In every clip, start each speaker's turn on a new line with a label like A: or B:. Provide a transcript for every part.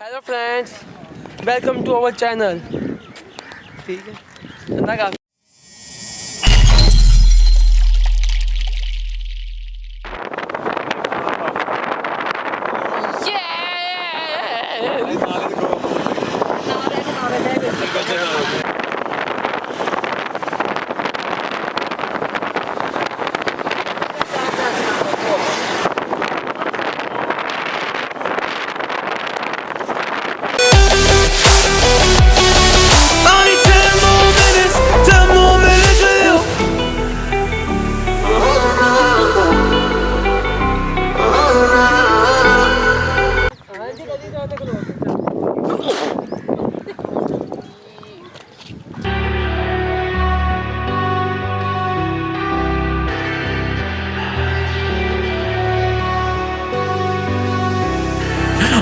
A: Hello friends, welcome to our channel. ठीक है, धंधा का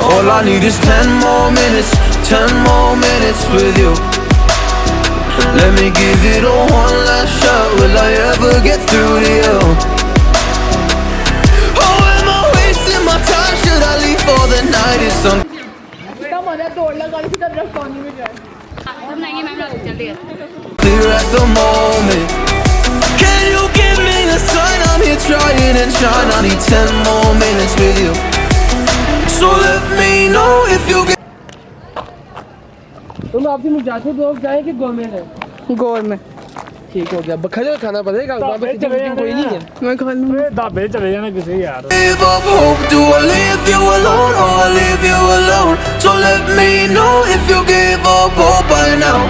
B: All I need is 10 more minutes, 10 more minutes with you. Let me give it a one last shot. Will I ever get through to you? Oh, am I wasting my time? Should I leave for the night? It's on. Clear at the moment. Can you give me a sign? I'm here trying and trying. I need 10 more minutes with you. So let me know if you get.
A: तुम आपसे मुझे दोस्त जाए कि government है?
C: Government
A: ठीक हो गया, बखरे में खाना पड़ेगा, वहाँ पे कोई नहीं है।
C: मैं खा लूँगा।
D: ढाबे चले जाना किसी यार।
B: Give up hope, do I leave you alone or I leave you alone? So let me know if you give up hope by now.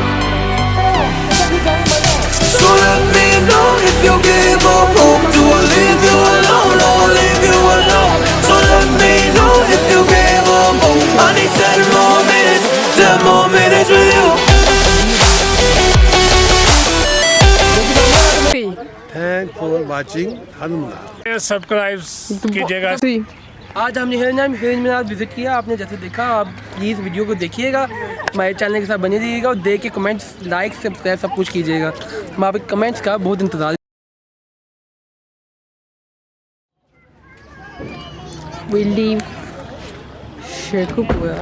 B: So let me know if you give up hope, do I leave you alone or I leave you alone? So let me know if you give up hope. I need 10 more minutes, 10 more minutes with you.
E: Thanks for watching Haran Minar.
D: Subscribe कीजिएगा।
A: आज हमने हरन Minar visit किया। आपने जैसे देखा, आप please video को देखिएगा, हमारे चैनल के साथ बने रहिएगा और देख के कमेंट्स, लाइक, सब्सक्राइब सब कुछ कीजिएगा। हम आपके कमेंट्स का बहुत इंतज़ार।
C: We leave sheikhupura.